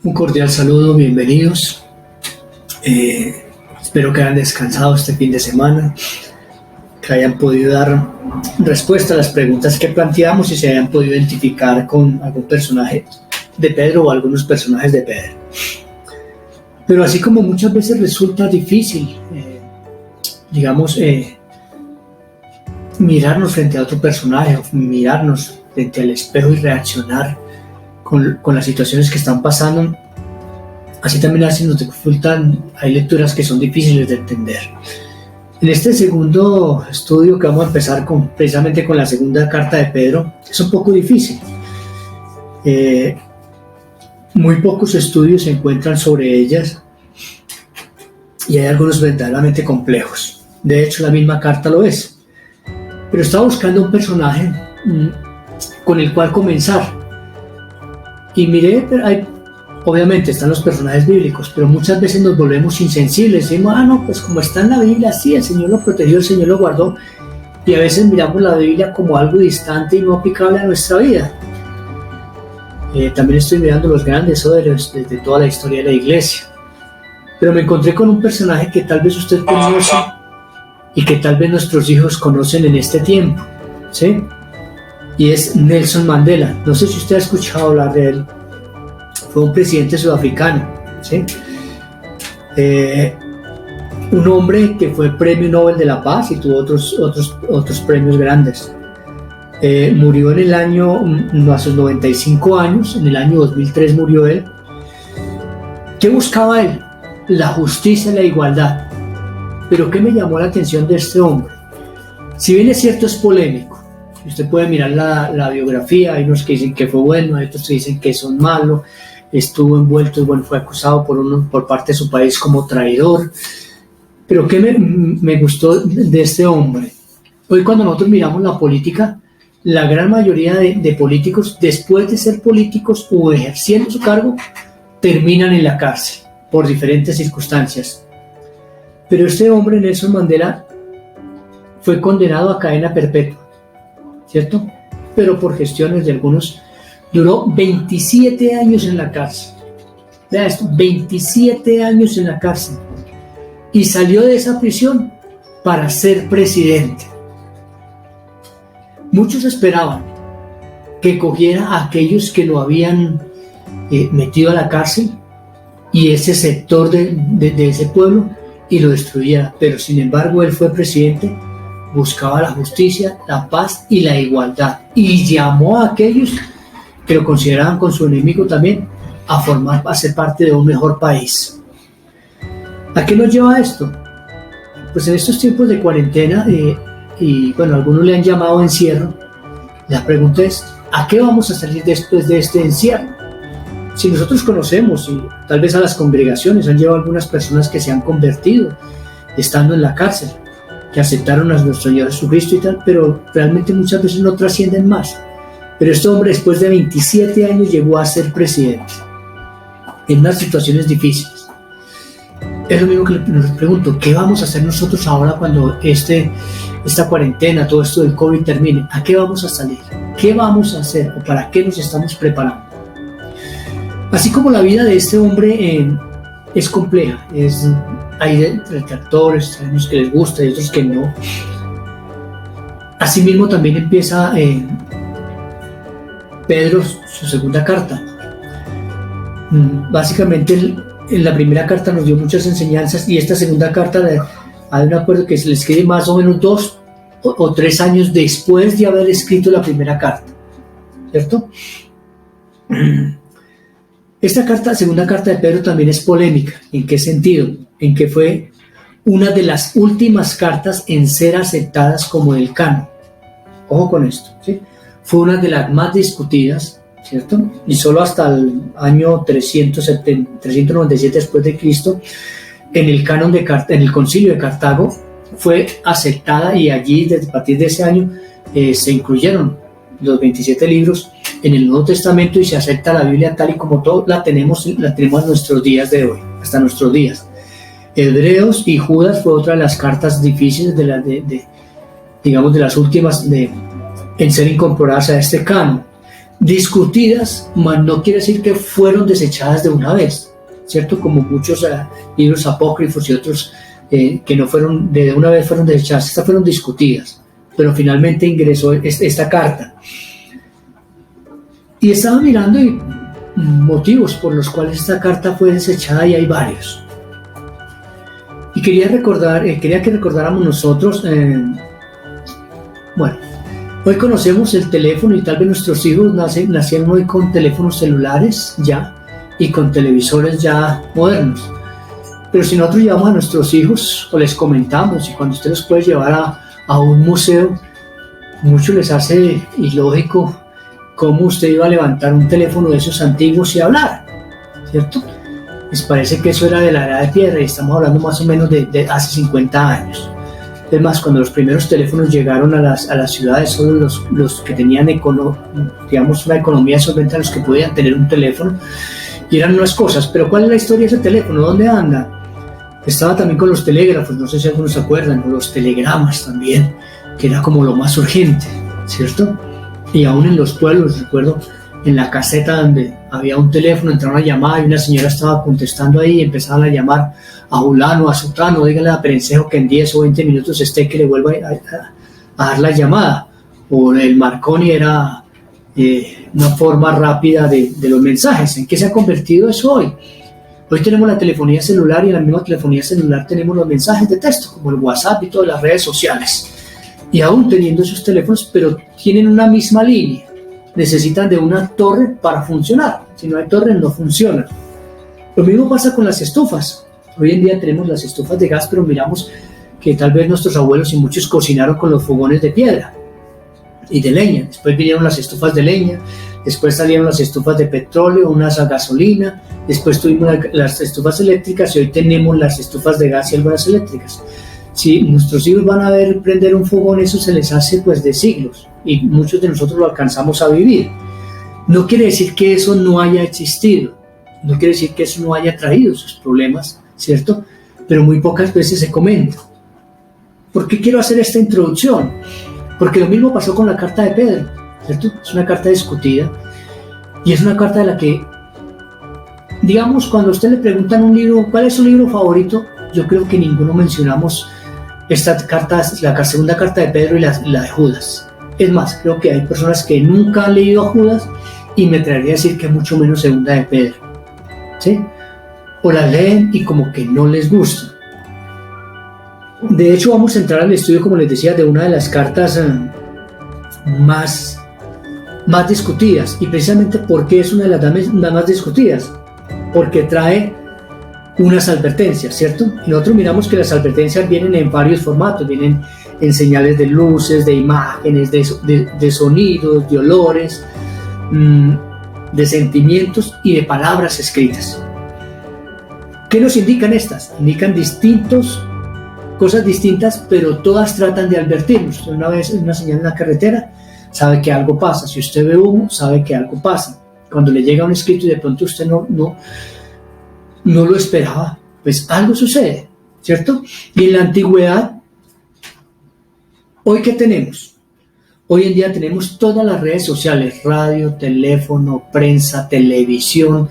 Un cordial saludo, bienvenidos. Espero que hayan descansado este fin de semana, que hayan podido dar respuesta a las preguntas que planteamos y se hayan podido identificar con algún personaje de Pedro o algunos personajes de Pedro. Pero así como muchas veces resulta difícil, mirarnos frente a otro personaje, o mirarnos frente al espejo y reaccionar con las situaciones que están pasando, así también así nos dificultan, hay lecturas que son difíciles de entender. En este segundo estudio que vamos a empezar precisamente con la segunda carta de Pedro, es un poco difícil. Muy pocos estudios se encuentran sobre ellas y hay algunos verdaderamente complejos. De hecho, la misma carta lo es. Pero estaba buscando un personaje con el cual comenzar. Y miré, obviamente están los personajes bíblicos, pero muchas veces nos volvemos insensibles. Decimos, pues como está en la Biblia, sí, el Señor lo protegió, el Señor lo guardó. Y a veces miramos la Biblia como algo distante y no aplicable a nuestra vida. También estoy mirando los grandes héroes de toda la historia de la iglesia. Pero me encontré con un personaje que tal vez usted conoce y que tal vez nuestros hijos conocen en este tiempo, ¿sí? Y es Nelson Mandela. No sé si usted ha escuchado hablar de él. Fue un presidente sudafricano, ¿sí? Un hombre que fue Premio Nobel de la Paz y tuvo otros premios grandes. Murió en el año, a sus 95 años, en el año 2003 murió él. ¿Qué buscaba él? La justicia y la igualdad. Pero ¿qué me llamó la atención de este hombre? Si bien es cierto, es polémico. Usted puede mirar la biografía, hay unos que dicen que fue bueno, hay otros que dicen que son malos, estuvo envuelto, fue acusado por parte de su país como traidor. Pero ¿qué me gustó de este hombre? Hoy cuando nosotros miramos la política, la gran mayoría de políticos, después de ser políticos o ejerciendo su cargo, terminan en la cárcel por diferentes circunstancias. Pero este hombre, Nelson Mandela, fue condenado a cadena perpetua, ¿cierto? Pero por gestiones de algunos, duró 27 años en la cárcel. Vea esto, 27 años en la cárcel. Y salió de esa prisión para ser presidente. Muchos esperaban que cogiera a aquellos que lo habían metido a la cárcel y ese sector de ese pueblo y lo destruyera. Pero sin embargo, él fue presidente, buscaba la justicia, la paz y la igualdad, y llamó a aquellos que lo consideraban con su enemigo también a ser parte de un mejor país. ¿A qué nos lleva esto? Pues en estos tiempos de cuarentena, algunos le han llamado encierro, la pregunta es, ¿a qué vamos a salir después de este encierro? Si nosotros conocemos, y tal vez a las congregaciones han llevado algunas personas que se han convertido estando en la cárcel, que aceptaron a nuestro Señor Jesucristo y tal, pero realmente muchas veces no trascienden más. Pero este hombre, después de 27 años, llegó a ser presidente en unas situaciones difíciles. Es lo mismo que nos pregunto, ¿qué vamos a hacer nosotros ahora cuando esta cuarentena, todo esto del COVID termine? ¿A qué vamos a salir? ¿Qué vamos a hacer? ¿O para qué nos estamos preparando? Así como la vida de este hombre es compleja, hay detractores, hay unos que les gusta y otros que no. Asimismo también empieza Pedro su segunda carta. Básicamente en la primera carta nos dio muchas enseñanzas y esta segunda carta hay un acuerdo que se le escribe más o menos 2 o 3 años después de haber escrito la primera carta, ¿cierto? Esta segunda carta de Pedro también es polémica. ¿En qué sentido? En que fue una de las últimas cartas en ser aceptadas como del canon. Ojo con esto, ¿sí? Fue una de las más discutidas, ¿cierto? Y solo hasta el año 397 después de Cristo, en el canon en el Concilio de Cartago, fue aceptada y allí, a partir de ese año, se incluyeron los 27 libros en el Nuevo Testamento y se acepta la Biblia tal y como todo la tenemos en nuestros días de hoy, hasta nuestros días. Hebreos y Judas fue otra de las cartas difíciles de las últimas en ser incorporadas a este canon. discutidas, mas no quiere decir que fueron desechadas de una vez, ¿cierto? Como muchos libros apócrifos y otros que no fueron de una vez, fueron desechadas. Estas fueron discutidas, pero finalmente ingresó esta carta. Y estaba mirando motivos por los cuales esta carta fue desechada, y hay varios. Y quería que recordáramos nosotros, bueno, hoy conocemos el teléfono, y tal vez nuestros hijos nacieron hoy con teléfonos celulares ya y con televisores ya modernos. Pero si nosotros llevamos a nuestros hijos o les comentamos, y cuando usted los puede llevar a un museo, mucho les hace ilógico cómo usted iba a levantar un teléfono de esos antiguos y hablar, ¿cierto? Les parece que eso era de la edad de piedra, y estamos hablando más o menos de hace 50 años. Es más, cuando los primeros teléfonos llegaron a las ciudades, solo los que tenían digamos, una economía solvente, los que podían tener un teléfono, y eran unas cosas. Pero ¿cuál es la historia de ese teléfono? ¿Dónde anda? Estaba también con los telégrafos, no sé si algunos se acuerdan, o los telegramas también, que era como lo más urgente, ¿cierto? Y aún en los pueblos, recuerdo, en la caseta donde había un teléfono, entraba una llamada y una señora estaba contestando ahí, y empezaban a llamar a fulano, a sutano, dígale a Perencejo que en 10 o 20 minutos que le vuelva a dar la llamada. O el Marconi era una forma rápida de los mensajes. ¿En qué se ha convertido eso hoy? Hoy tenemos la telefonía celular, y en la misma telefonía celular tenemos los mensajes de texto, como el WhatsApp y todas las redes sociales. Y aún teniendo esos teléfonos, pero tienen una misma línea, necesitan de una torre para funcionar. Si no hay torre, no funciona. Lo mismo pasa con las estufas. Hoy en día tenemos las estufas de gas, pero miramos que tal vez nuestros abuelos y muchos cocinaron con los fogones de piedra y de leña. Después vinieron las estufas de leña, después salieron las estufas de petróleo, unas a gasolina, después tuvimos las estufas eléctricas, y hoy tenemos las estufas de gas y algunas eléctricas. Si nuestros hijos van a ver prender un fogón, eso se les hace pues de siglos, y muchos de nosotros lo alcanzamos a vivir. No quiere decir que eso no haya existido, no quiere decir que eso no haya traído sus problemas, ¿cierto? Pero muy pocas veces se comenta. ¿Por qué quiero hacer esta introducción? Porque lo mismo pasó con la carta de Pedro, ¿cierto? Es una carta discutida, y es una carta de la que, digamos, cuando a usted le preguntan un libro, ¿cuál es su libro favorito? Yo creo que ninguno mencionamos esta carta, la segunda carta de Pedro y la de Judas. Es más, creo que hay personas que nunca han leído a Judas, y me atrevería a decir que mucho menos segunda de Pedro, ¿sí? O la leen y como que no les gusta. De hecho, vamos a entrar al estudio, como les decía, de una de las cartas más discutidas. Y precisamente, ¿por qué es una de las más discutidas? Porque trae unas advertencias, ¿cierto? Y nosotros miramos que las advertencias vienen en varios formatos, vienen en señales de luces, de imágenes, de sonidos, de olores, de sentimientos y de palabras escritas. ¿Qué nos indican estas? Indican cosas distintas, pero todas tratan de advertirnos. Una vez en una señal en la carretera, sabe que algo pasa. Si usted ve humo, sabe que algo pasa. Cuando le llega un escrito y de pronto usted no lo esperaba, pues algo sucede, ¿cierto? Y en la antigüedad, ¿hoy qué tenemos? Hoy en día tenemos todas las redes sociales, radio, teléfono, prensa, televisión,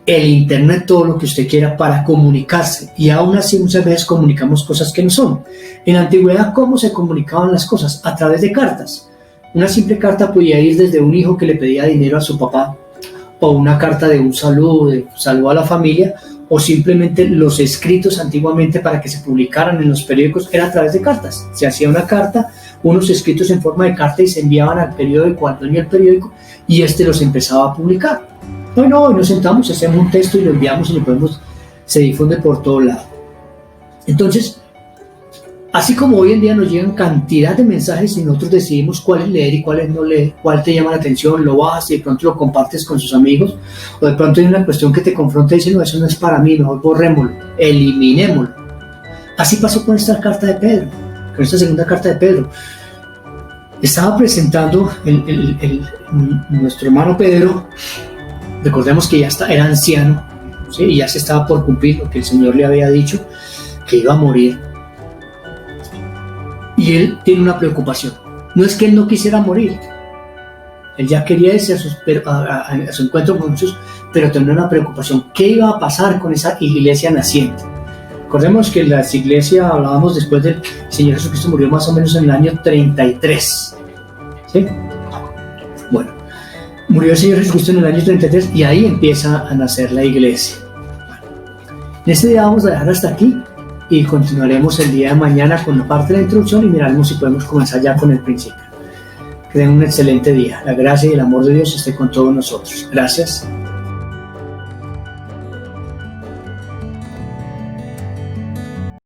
el internet, todo lo que usted quiera para comunicarse, y aún así muchas veces comunicamos cosas que no son. En la antigüedad, ¿cómo se comunicaban las cosas? A través de cartas. Una simple carta podía ir desde un hijo que le pedía dinero a su papá, o una carta de un saludo a la familia, o simplemente los escritos antiguamente para que se publicaran en los periódicos era a través de cartas. Se hacía una carta, unos escritos en forma de carta, y se enviaban al periódico, al dueño del periódico, y los empezaba a publicar. Bueno, hoy nos sentamos, hacemos un texto y lo enviamos, y se difunde por todo lado. Entonces, así como hoy en día nos llegan cantidad de mensajes y nosotros decidimos cuáles leer y cuáles no leer, cuál te llama la atención, lo bajas y de pronto lo compartes con sus amigos, o de pronto hay una cuestión que te confronta y dices, no, eso no es para mí, mejor borrémoslo, eliminémoslo. Así pasó con esta carta de Pedro, con esta segunda carta de Pedro. Estaba presentando nuestro hermano Pedro. Recordemos que ya era anciano, ¿sí? Y ya se estaba por cumplir lo que el Señor le había dicho, que iba a morir. Y él tiene una preocupación. No es que él no quisiera morir, Él ya quería irse a su encuentro con Jesús, pero tenía una preocupación. ¿Qué iba a pasar con esa iglesia naciente? Recordemos que las iglesias, hablábamos después del Señor Jesucristo, murió más o menos en el año 33. ¿Sí? Bueno, murió el Señor Jesucristo en el año 33 y ahí empieza a nacer la iglesia. Bueno, en este día vamos a dejar hasta aquí y continuaremos el día de mañana con la parte de la introducción y miraremos si podemos comenzar ya con el principio. Que tengan un excelente día. La gracia y el amor de Dios esté con todos nosotros. Gracias.